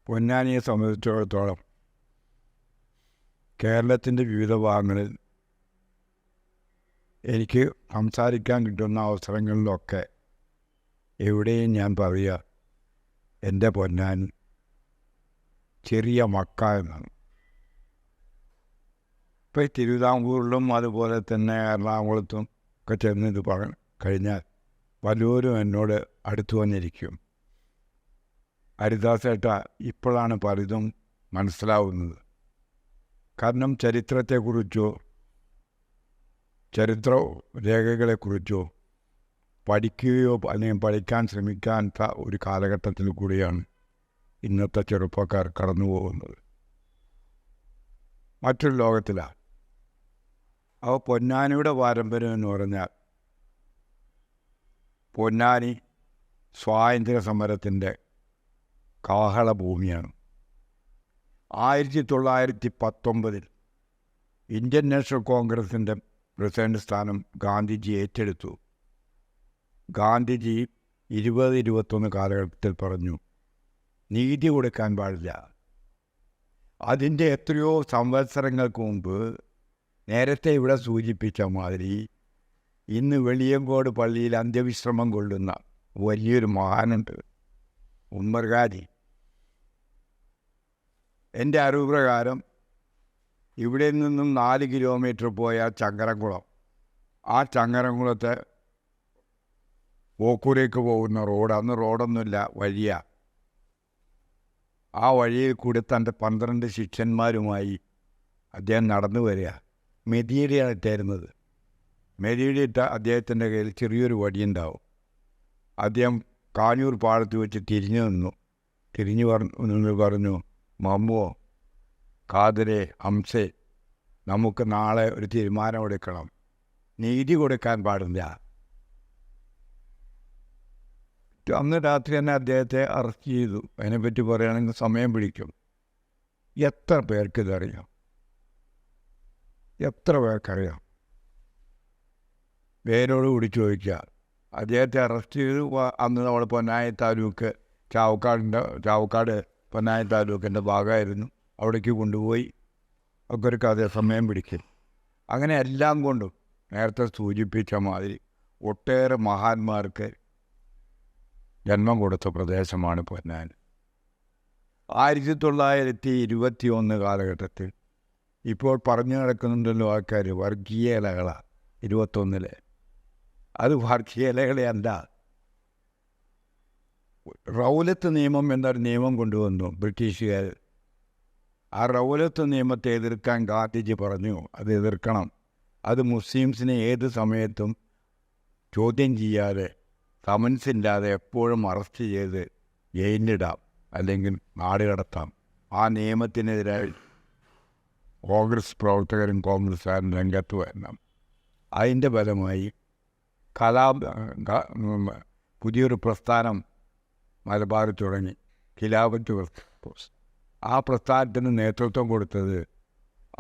പൊന്നാനിയെ സംബന്ധിച്ചിടത്തോളം കേരളത്തിൻ്റെ വിവിധ ഭാഗങ്ങളിൽ എനിക്ക് സംസാരിക്കാൻ കിട്ടുന്ന അവസരങ്ങളിലൊക്കെ എവിടെയും ഞാൻ പറയുക എൻ്റെ പൊന്നാനി ചെറിയ മക്ക എന്നാണ്. ഇപ്പോൾ തിരുവിതാംകൂറിലും അതുപോലെ തന്നെ എറണാകുളത്തും ഒക്കെ ചെന്ന് ഇത് കഴിഞ്ഞാൽ പലരും എന്നോട് അടുത്തു വന്നിരിക്കും. ഹരിദാസേട്ടാ, ഇപ്പോഴാണ് പലതും മനസ്സിലാവുന്നത്. കാരണം ചരിത്രത്തെക്കുറിച്ചോ ചരിത്ര രേഖകളെക്കുറിച്ചോ പഠിക്കുകയോ അല്ലെങ്കിൽ പഠിക്കാൻ ശ്രമിക്കാത്ത ഒരു കാലഘട്ടത്തിൽ കൂടിയാണ് ഇന്നത്തെ ചെറുപ്പക്കാർ കടന്നു പോകുന്നത്. മറ്റൊരു ലോകത്തിലാണ്. അപ്പോൾ പൊന്നാനിയുടെ പാരമ്പര്യം എന്ന് പറഞ്ഞാൽ പൊന്നാനി സ്വാതന്ത്ര്യ സമരത്തിൻ്റെ കാഹളഭൂമിയാണ്. 1919 ഇന്ത്യൻ നാഷണൽ കോൺഗ്രസിൻ്റെ പ്രസിഡന്റ് സ്ഥാനം ഗാന്ധിജി ഏറ്റെടുത്തു. ഗാന്ധിജി 2021 കാലഘട്ടത്തിൽ പറഞ്ഞു, നീതി കൊടുക്കാൻ പാടില്ല. അതിൻ്റെ എത്രയോ സംവത്സരങ്ങൾക്ക് മുമ്പ് നേരത്തെ ഇവിടെ സൂചിപ്പിച്ച മാതിരി ഇന്ന് വെളിയങ്കോട് പള്ളിയിൽ അന്ത്യവിശ്രമം കൊള്ളുന്ന വലിയൊരു മഹാനുണ്ട്, ഉമ്മർ ഖാജി. എൻ്റെ അറിവ് പ്രകാരം ഇവിടെ നിന്നും 4 കിലോമീറ്റർ പോയ ചങ്ങരംകുളം, ആ ചങ്ങരംകുളത്തെ ഓക്കൂരേക്ക് പോകുന്ന റോഡ്, അന്ന് റോഡൊന്നുമില്ല, വഴിയാണ്. ആ വഴിയിൽ കൂടി തൻ്റെ 12 ശിഷ്യന്മാരുമായി അദ്ദേഹം നടന്നു വരിക. മെതിയടിയാണ് ഇട്ടായിരുന്നത്. മെതിയടിയിട്ട അദ്ദേഹത്തിൻ്റെ കയ്യിൽ ചെറിയൊരു വടിയുണ്ടാവും. അദ്ദേഹം കാഞ്ഞൂർ പാടത്ത് വെച്ച് തിരിഞ്ഞു പറഞ്ഞു, മമ്മുവോ, ഖാദരെ, ഹംസേ, നമുക്ക് നാളെ ഒരു തീരുമാനമെടുക്കണം. നീതി കൊടുക്കാൻ പാടില്ല. അന്ന് രാത്രി തന്നെ അദ്ദേഹത്തെ അറസ്റ്റ് ചെയ്തു. അതിനെപ്പറ്റി പറയുകയാണെങ്കിൽ സമയം പിടിക്കും. എത്ര പേർക്കിതറിയാം? എത്ര പേർക്കറിയാം? പേരോടുകൂടി ചോദിക്കുക. അദ്ദേഹത്തെ അറസ്റ്റ് ചെയ്തു. അന്ന് നമ്മൾ പൊന്നാനി താലൂക്ക് ചാവക്കാട് പൊന്നാനി താലൂക്കിൻ്റെ ഭാഗമായിരുന്നു. അവിടേക്ക് കൊണ്ടുപോയി ഒക്കെ ഒരു കഥ സമയം പിടിക്കും. അങ്ങനെ എല്ലാം കൊണ്ടും നേരത്തെ സൂചിപ്പിച്ച മാതിരി ഒട്ടേറെ മഹാന്മാർക്ക് ജന്മം കൊടുത്ത പ്രദേശമാണ് പൊന്നാനി. 1921 കാലഘട്ടത്തിൽ ഇപ്പോൾ പറഞ്ഞു നടക്കുന്നുണ്ടല്ലോ ആൾക്കാർ, വർഗീയ ഇലകളാണ് 21. അത് വർഗീയ ഇലകളെയല്ല. റൗലത്ത് നിയമം എന്നൊരു നിയമം കൊണ്ടുവന്നു ബ്രിട്ടീഷുകാർ. ആ റൗലത്ത് നിയമത്തെ എതിർക്കാൻ ഗാന്ധിജി പറഞ്ഞു, അത് എതിർക്കണം. അത് മുസ്ലിംസിനെ ഏത് സമയത്തും ചോദ്യം ചെയ്യാതെ, സമൻസില്ലാതെ എപ്പോഴും അറസ്റ്റ് ചെയ്ത് ജയിലിലിടാം, അല്ലെങ്കിൽ നാട് കടത്താം. ആ നിയമത്തിനെതിരായി കോൺഗ്രസ് പ്രവർത്തകരും കോൺഗ്രസ്സുകാരും രംഗത്ത് വരണം. അതിൻ്റെ ഫലമായി പുതിയൊരു പ്രസ്ഥാനം മലബാറിൽ തുടങ്ങി, ഖിലാഫത്ത്. ആ പ്രസ്ഥാനത്തിന് നേതൃത്വം കൊടുത്തത്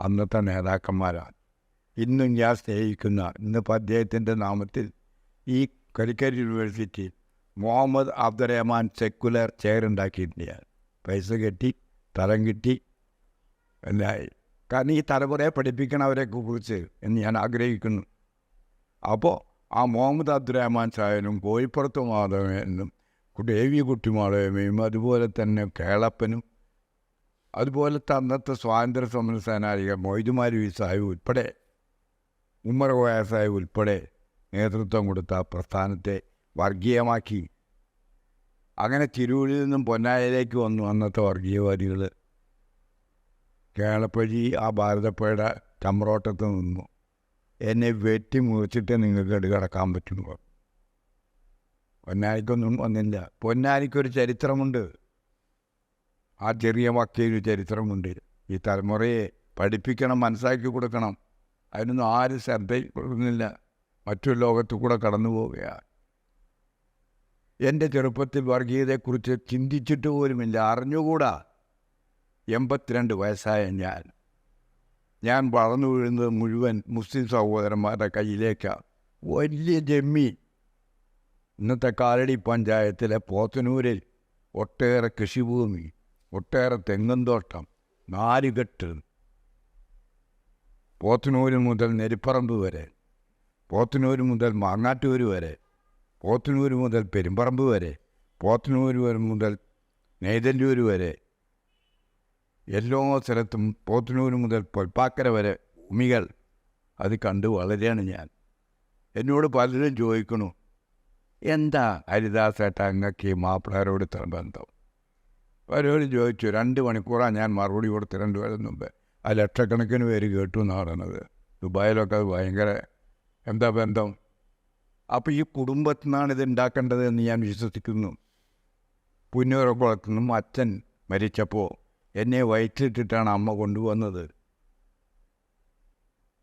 അന്നത്തെ നേതാക്കന്മാരാണ്. ഇന്നും ഞാൻ സ്നേഹിക്കുന്ന, ഇന്നിപ്പോൾ അദ്ദേഹത്തിൻ്റെ നാമത്തിൽ ഈ Calicut university Muhammad Abdurahman secular chair ഉണ്ടാക്കിയിട്ടുണ്ട്. പൈസ കെട്ടി, സ്ഥലം കിട്ടി, എല്ലായി. കാരണം ഈ തലമുറയെ പഠിപ്പിക്കണവരെ കുറിച്ച് എന്ന് ഞാൻ ആഗ്രഹിക്കുന്നു. അപ്പോൾ ആ മുഹമ്മദ് അബ്ദുറഹ്മാൻ സാഹിബിനും കോഴിപ്പുറത്ത് മാധവനും ദേവി കുട്ടിമാളവയും അതുപോലെ തന്നെ കേളപ്പനും അതുപോലത്തെ അന്നത്തെ സ്വാതന്ത്ര്യ സമര സേനാനികൾ മൊയ്തുമാരി സാഹിബ് ഉൾപ്പെടെ, ഉമ്മർ കോയ സാഹിബ് ഉൾപ്പെടെ നേതൃത്വം കൊടുത്ത പ്രസ്ഥാനത്തെ വർഗീയമാക്കി. അങ്ങനെ തിരൂരിൽ നിന്നും പൊന്നാനിയിലേക്ക് വന്നു അന്നത്തെ വർഗീയവാദികൾ. കേളപ്പജി ആ ഭാരതപ്പുഴയുടെ ചമ്രോട്ടത്ത് നിന്നു. എന്നെ വെട്ടി മുറിച്ചിട്ട് നിങ്ങൾക്ക് കിടക്കാൻ പറ്റുന്നു. പൊന്നാനിക്കൊന്നും വന്നില്ല. പൊന്നാനിക്കൊരു ചരിത്രമുണ്ട്. ആ ചെറിയ മക്കയൊരു ചരിത്രമുണ്ട്. ഈ തലമുറയെ പഠിപ്പിക്കണം, മനസ്സിലാക്കി കൊടുക്കണം. അതിനൊന്നും ആരും ശ്രദ്ധ കൊടുക്കുന്നില്ല. മറ്റൊരു ലോകത്തു കൂടെ കടന്നു പോവുകയാണ്. എൻ്റെ ചെറുപ്പത്തിൽ വർഗീയതയെക്കുറിച്ച് ചിന്തിച്ചിട്ട് പോലുമില്ല, അറിഞ്ഞുകൂടാ. 82 വയസ്സായ ഞാൻ വളർന്നു വീഴുന്നത് മുഴുവൻ മുസ്ലിം സഹോദരന്മാരുടെ കയ്യിലേക്കാണ്. വലിയ ജമ്മി. ഇന്നത്തെ കാലടി പഞ്ചായത്തിലെ പോത്തനൂരിൽ ഒട്ടേറെ കൃഷിഭൂമി ഒട്ടേറെ തെങ്ങും തോട്ടം, 4 കെട്ട്, പോത്തനൂര് മുതൽ നെരിപ്പറമ്പ് വരെ, പോത്തനൂര് മുതൽ മാങ്ങാട്ടൂര് വരെ, പോത്തനൂര് മുതൽ പെരുമ്പറമ്പ് വരെ, പോത്തനൂര് മുതൽ നെയ്തല്ലൂര് വരെ, എല്ലാ സ്ഥലത്തും പോത്തനൂര് മുതൽ പൊൽപ്പാക്കര വരെ ഭൂമികൾ അത് കണ്ട് വളരെയാണ് ഞാൻ. എന്നോട് പലരും ചോദിക്കണു, എന്താ ഹരിദാസേട്ട അങ്ങക്ക് ഈ മാപ്പിളാരോട് ഇത്ര ബന്ധം? പലരും ചോദിച്ചു. 2 മണിക്കൂറാണ് ഞാൻ മറുപടി കൊടുത്ത് 2 പേരും മുമ്പ്. ആ ലക്ഷക്കണക്കിന് പേര് കേട്ടു എന്ന് പറയണത്. ദുബായിലൊക്കെ അത് ഭയങ്കര എന്താ ബന്ധം. അപ്പോൾ ഈ കുടുംബത്തിൽ നിന്നാണ് ഇത് ഉണ്ടാക്കേണ്ടത് എന്ന് ഞാൻ വിശ്വസിക്കുന്നു. പുന്നൂരക്കുളത്തു നിന്നും അച്ഛൻ മരിച്ചപ്പോൾ എന്നെ വയറ്റിലിട്ടിട്ടാണ് അമ്മ കൊണ്ടുവന്നത്.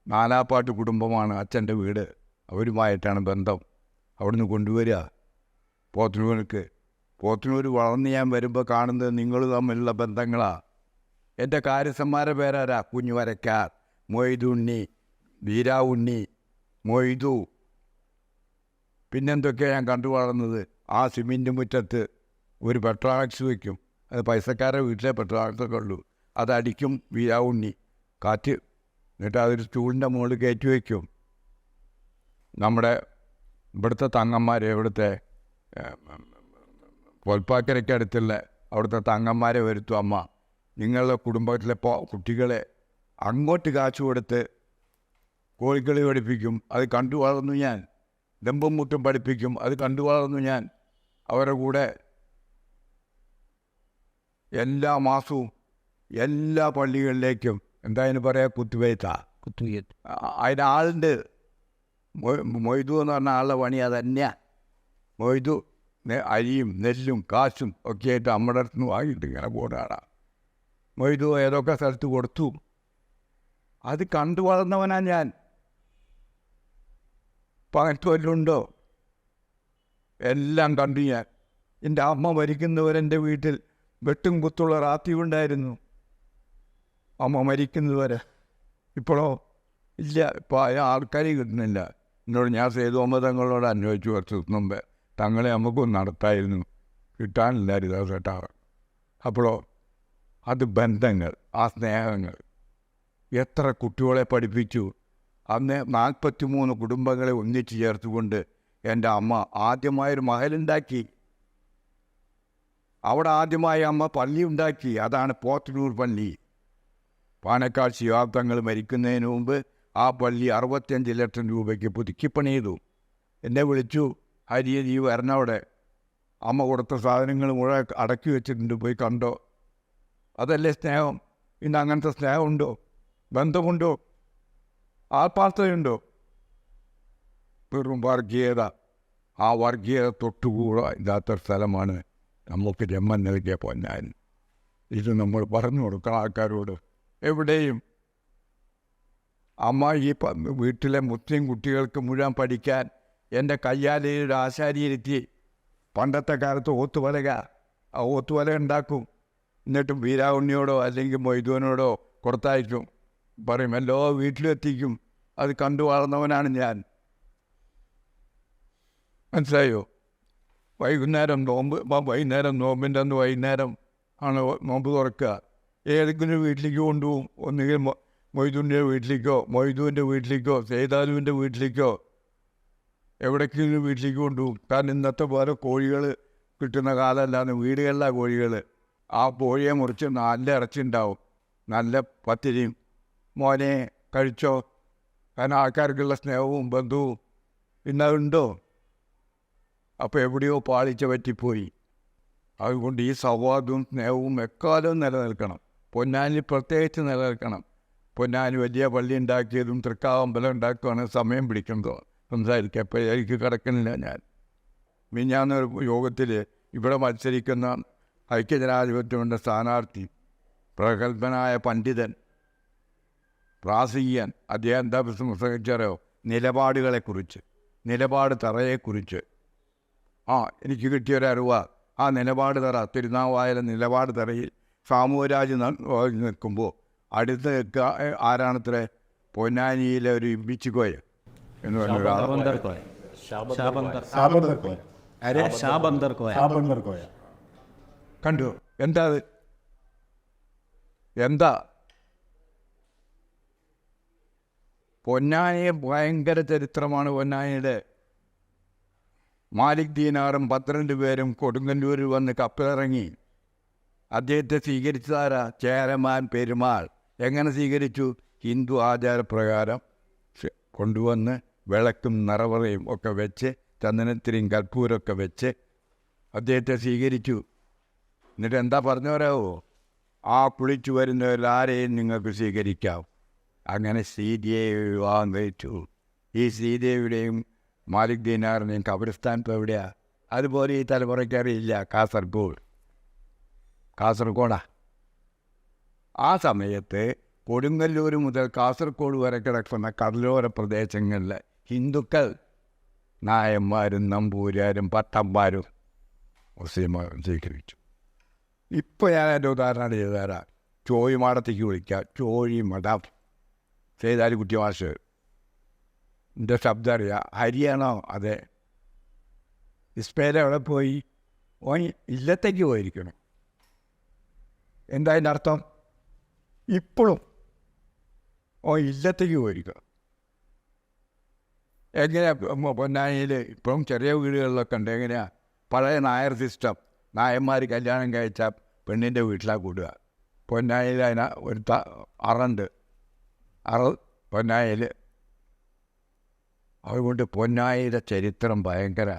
നാലാപ്പാട്ട് കുടുംബമാണ് അച്ഛൻ്റെ വീട്. അവരുമായിട്ടാണ് ബന്ധം. അവിടുന്ന് കൊണ്ടുവരിക പോത്തനൂർക്ക്. പോത്തനൂർ വളർന്ന് ഞാൻ വരുമ്പോൾ കാണുന്നത് നിങ്ങൾ തമ്മിലുള്ള ബന്ധങ്ങളാണ്. എൻ്റെ കാര്യസ്ഥന്മാരുടെ പേരാരാ? കുഞ്ഞുവരക്കാർ, മൊയ്തുണ്ണി, വീരാവുണ്ണി, മൊയ്തു. പിന്നെന്തൊക്കെയാണ് ഞാൻ കണ്ടു വളർന്നത്? ആ സിമെൻറ്റ് മുറ്റത്ത് ഒരു പെട്രോളാക്സ് വയ്ക്കും. അത് പൈസക്കാരുടെ വീട്ടിലെ പെട്രോളാക്സൊക്കെ ഉള്ളൂ. അതടിക്കും വീരാവുണ്ണി, കാറ്റ്. എന്നിട്ട് അതൊരു സ്റ്റൂളിൻ്റെ മുകളിൽ കയറ്റി വയ്ക്കും. നമ്മുടെ ഇവിടുത്തെ തങ്ങന്മാർ, ഇവിടുത്തെ പൊൽപ്പാക്കരയ്ക്ക് അടുത്തുള്ള അവിടുത്തെ തങ്ങന്മാരെ വരുത്തും അമ്മ. നിങ്ങളുടെ കുടുംബത്തിലെ കുട്ടികളെ അങ്ങോട്ട് കാശ് കൊടുത്ത് കോഴിക്കളി പഠിപ്പിക്കും. അത് കണ്ടു വളർന്നു ഞാൻ. ദമ്പും മുട്ടും പഠിപ്പിക്കും. അത് കണ്ടു വളർന്നു ഞാൻ. അവരുടെ കൂടെ എല്ലാ മാസവും എല്ലാ പള്ളികളിലേക്കും എന്തായാലും പറയാം കുത്തുവെയ്ത്താ. അതിനാളുണ്ട്. മൊയ്തു എന്ന് പറഞ്ഞ ആളുടെ പണി അത് തന്നെയാണ്. മൊയ്തു അരിയും നെല്ലും കാശും ഒക്കെ ആയിട്ട് നമ്മുടെ അടുത്ത് നിന്ന് വാങ്ങിയിട്ട് ഇങ്ങനെ പോകാനാണ്. മൊയ്തു ഏതൊക്കെ സ്ഥലത്ത് കൊടുത്തു. അത് കണ്ടു വളർന്നവനാണ് ഞാൻ. പകർത്തുവല്ലുണ്ടോ? എല്ലാം കണ്ടു ഞാൻ. എൻ്റെ അമ്മ മരിക്കുന്നവരെൻ്റെ വീട്ടിൽ വെട്ടും കുത്തുള്ള റാത്തി ഉണ്ടായിരുന്നു. അമ്മ മരിക്കുന്നതുവരെ. ഇപ്പോഴോ ഇല്ല. ഇപ്പോൾ ആൾക്കാരെ കിട്ടുന്നില്ല. എന്നോട് ഞാൻ സേതു അഹമ്മദ് തങ്ങളോട് അന്വേഷിച്ചു കുറച്ച് മുമ്പ്. തങ്ങളെ നമുക്കൊന്ന് നടത്തായിരുന്നു, കിട്ടാനില്ല ഹരിദാസേട്ടാ. അപ്പോഴോ അത് ബന്ധങ്ങൾ, ആ സ്നേഹങ്ങൾ. എത്ര കുട്ടികളെ പഠിപ്പിച്ചു. അന്ന് 43 കുടുംബങ്ങളെ ഒന്നിച്ചു ചേർത്തുകൊണ്ട് എൻ്റെ അമ്മ ആദ്യമായൊരു മഹലുണ്ടാക്കി. അവിടെ ആദ്യമായി അമ്മ പള്ളി ഉണ്ടാക്കി. അതാണ് പോത്തനൂർ പള്ളി. പാണക്കാട് ശിഹാബ് തങ്ങൾ മരിക്കുന്നതിന് മുമ്പ് ആ പള്ളി 65 ലക്ഷം രൂപയ്ക്ക് പുതുക്കിപ്പണി ചെയ്തു. എന്നെ വിളിച്ചു, ഹരിയ നീ വരണം അവിടെ, അമ്മ കൊടുത്ത സാധനങ്ങൾ മുഴുവൻ അടക്കി വെച്ചിട്ടുണ്ട്, പോയി കണ്ടോ. അതല്ലേ സ്നേഹം. ഇന്ന് അങ്ങനത്തെ സ്നേഹമുണ്ടോ? ബന്ധമുണ്ടോ? ആത്മാർത്ഥതയുണ്ടോ? വെറും വർഗീയത. ആ വർഗീയത തൊട്ടുകൂടാ ഇല്ലാത്തൊരു സ്ഥലമാണ് നമുക്ക് ജന്മം നൽകിയ പൊന്നാൻ. ഇത് നമ്മൾ പറഞ്ഞു കൊടുക്കണം ആൾക്കാരോട്. എവിടെയും അമ്മ ഈ വീട്ടിലെ മുസ്ലിം കുട്ടികൾക്ക് മുഴുവൻ പഠിക്കാൻ എൻ്റെ കയ്യാലയൊരു ആശാരിയിരുത്തി പണ്ടത്തെ കാലത്ത് ഓത്തുവലക, ആ ഓത്തുവല ഉണ്ടാക്കും. എന്നിട്ടും വീരാവുണ്ണിയോടോ അല്ലെങ്കിൽ മൊയ്തുവിനോടോ കൊടുത്തയക്കും. പറയും എല്ലാ വീട്ടിലും എത്തിക്കും. അത് കണ്ടു വളർന്നവനാണ് ഞാൻ. മനസ്സിലായോ? വൈകുന്നേരം നോമ്പിൻ്റെ അന്ന് വൈകുന്നേരം ആണ് നോമ്പ് തുറക്കുക. ഏതെങ്കിലും വീട്ടിലേക്ക് കൊണ്ടുപോകും. ഒന്നുകിൽ മൊയ്തുവിൻ്റെ വീട്ടിലേക്കോ, മൊയ്തുവിൻ്റെ വീട്ടിലേക്കോ, സേതാലുവിൻ്റെ വീട്ടിലേക്കോ, എവിടേക്കെങ്കിലും വീട്ടിലേക്ക് കൊണ്ടുപോകും. കാരണം ഇന്നത്തെ പോലെ കോഴികൾ കിട്ടുന്ന കാലമല്ലാന്ന്. വീടുകളിലാണ് കോഴികൾ. ആ കോഴിയെ മുറിച്ച് നല്ല ഇറച്ചിണ്ടാവും, നല്ല പത്തിരിയും. മോനെ കഴിച്ചോ. കാരണം ആൾക്കാർക്കുള്ള സ്നേഹവും ബന്ധവും ഇന്നതുണ്ടോ? അപ്പോൾ എവിടെയോ പാളിച്ച പറ്റിപ്പോയി. അതുകൊണ്ട് ഈ സൗഹാർദ്ദവും സ്നേഹവും എക്കാലവും നിലനിൽക്കണം. പൊന്നാനി പ്രത്യേകിച്ച് നിലനിൽക്കണം. പൊന്നാനി വലിയ പള്ളി ഉണ്ടാക്കിയതും തൃക്കാവമ്പലം ഉണ്ടാക്കുകയാണ് സമയം പിടിക്കുന്നതോ സംസാരിക്കുക. അപ്പോൾ എനിക്ക് കിടക്കുന്നില്ല ഞാൻ. മിഞ്ഞാന്നൊരു യോഗത്തിൽ ഇവിടെ മത്സരിക്കുന്ന ഐക്യജനാധിപത്യത്തിൻ്റെ സ്ഥാനാർത്ഥി, പ്രഗത്ഭനായ പണ്ഡിതൻ, പ്രാസംഗികൻ, അദ്ദേഹം എന്താ പ്രസംഗിച്ചറിയോ? നിലപാടുകളെക്കുറിച്ച്, നിലപാട് തറയെക്കുറിച്ച്. എനിക്ക് കിട്ടിയൊരറിവാ. ആ നിലപാട് തറ, തിരുനാവായ നിലപാട് തറയിൽ സാമൂഹ്യരാജ് നിൽക്കുമ്പോൾ അടുത്ത് നിൽക്കുക ആരാണത്ര? പൊന്നാനിയിലെ ഒരു ഇമ്പിച്ചിക്കോയ എന്ന് പറഞ്ഞ കണ്ടു. എന്താ അത്? എന്താ പൊന്നാനിയെ ഭയങ്കര ചരിത്രമാണ് പൊന്നാനിയുടെ. മാലിക് ദീനാറും 12 പേരും കൊടുങ്ങല്ലൂരിൽ വന്ന് കപ്പിലിറങ്ങി. അദ്ദേഹത്തെ സ്വീകരിച്ചതാരാ? ചേരമാൻ പെരുമാൾ. എങ്ങനെ സ്വീകരിച്ചു? ഹിന്ദു ആചാരപ്രകാരം കൊണ്ടുവന്ന് വിളക്കും നിറവറയും ഒക്കെ വെച്ച് ചന്ദനത്തിരിയും കർപ്പൂരമൊക്കെ വെച്ച് അദ്ദേഹത്തെ സ്വീകരിച്ചു. എന്നിട്ട് എന്താ പറഞ്ഞു പറയാവോ? ആ കുളിച്ചു വരുന്നവരാരെയും നിങ്ങൾക്ക് സ്വീകരിക്കാം. അങ്ങനെ ശ്രീദേവി വിവാഹം കഴിച്ചു. ഈ ശ്രീദേവിയുടെയും മാലിക് ദീനാറിനെയും കബറിസ്ഥാൻ ഇപ്പോൾ എവിടെയാണ്? അതുപോലെ ഈ തലമുറയ്ക്ക് അറിയില്ല. കാസർഗോഡാ. ആ സമയത്ത് കൊടുങ്ങല്ലൂർ മുതൽ കാസർഗോഡ് വരെ കിടക്കുന്ന കടലോര പ്രദേശങ്ങളിലെ ഹിന്ദുക്കൾ, നായന്മാരും നമ്പൂരാരും പട്ടന്മാരും മുസ്ലിം സ്വീകരിച്ചു. ഇപ്പോൾ ഞാൻ എൻ്റെ ഉദാഹരണം ചെയ്തുതരാം. ചോഴിമാടത്തേക്ക് വിളിക്കാം. ചോഴിമഠം സേതാലിക്കുട്ടി മാഷ്. എൻ്റെ ശബ്ദം അറിയാം. ഹരിയാണോ? അതെ. ഇസ്മേൽ എവിടെ പോയി? ഓൻ ഇല്ലത്തേക്ക് പോയിരിക്കണം. എന്താ അതിൻ്റെ അർത്ഥം? ഇപ്പോഴും ഓ ഇല്ലത്തേക്ക് പോയിരിക്കണം. എങ്ങനെയാണ് പൊന്നാനിയിൽ ഇപ്പോഴും ചെറിയ വീടുകളിലൊക്കെ ഉണ്ട്. എങ്ങനെയാണ്? പഴയ നായർ സിസ്റ്റം. നായന്മാർ കല്യാണം കഴിച്ചാൽ പെണ്ണിൻ്റെ വീട്ടിലാണ് കൂടുക. പൊന്നാനിയിൽ അതിന് ഒരു അറുണ്ട്. പൊന്നാനിയിൽ. അതുകൊണ്ട് പൊന്നാനിയുടെ ചരിത്രം ഭയങ്കര.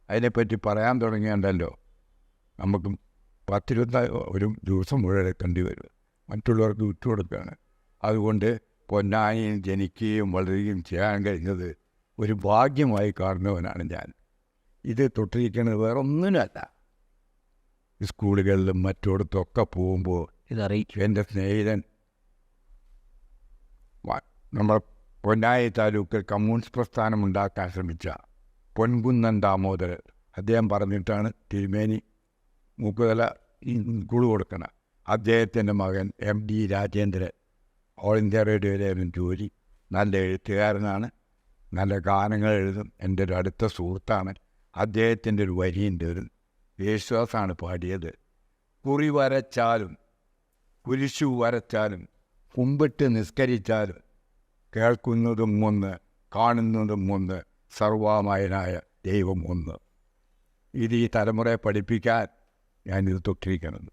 അതിനെപ്പറ്റി പറയാൻ തുടങ്ങിയുണ്ടല്ലോ നമുക്ക് 10-21 ദിവസം മുഴുവൻ എടുക്കേണ്ടി വരും. മറ്റുള്ളവർക്ക് വിട്ടുകൊടുക്കുകയാണ്. അതുകൊണ്ട് പൊന്നാനിയിൽ ജനിക്കുകയും വളരുകയും ചെയ്യാൻ കഴിഞ്ഞത് ഒരു ഭാഗ്യമായി കാണുന്നവനാണ് ഞാൻ. ഇത് തൊട്ടിരിക്കുന്നത് വേറെ ഒന്നിനല്ല. സ്കൂളുകളിലും മറ്റിടത്തൊക്കെ പോകുമ്പോൾ ഇതറിയിക്കും. എൻ്റെ സ്നേഹിതൻ നമ്മൾ പൊന്നാനി താലൂക്കിൽ കമ്മ്യൂണിസ്റ്റ് പ്രസ്ഥാനം ഉണ്ടാക്കാൻ ശ്രമിച്ച പൊൻകുന്നൻ ദാമോദരൻ അദ്ദേഹം പറഞ്ഞിട്ടാണ് തിരുമേനി മൂക്കുതല സ്കൂൾ കൊടുക്കണം. അദ്ദേഹത്തിൻ്റെ മകൻ MD രാജേന്ദ്രൻ ഓൾ ഇന്ത്യ റേഡിയോയിലായിരുന്നു ജോലി. നല്ല എഴുത്തുകാരനാണ്, നല്ല ഗാനങ്ങൾ എഴുതും. എൻ്റെ ഒരു അടുത്ത സുഹൃത്താണ്. അദ്ദേഹത്തിൻ്റെ ഒരു വരിയുണ്ട്, ഒരു യേശുദാസാണ് പാടിയത്. കുറി വരച്ചാലും കുരിശു വരച്ചാലും കുമ്പിട്ട് നിസ്കരിച്ചാലും കേൾക്കുന്നതും ഒന്ന്, കാണുന്നതും ഒന്ന്, സർവമയനായ ദൈവം ഒന്ന്. ഇത് ഈ തലമുറയെ പഠിപ്പിക്കാൻ ഞാനിത് തൊട്ടിരിക്കുന്നത്.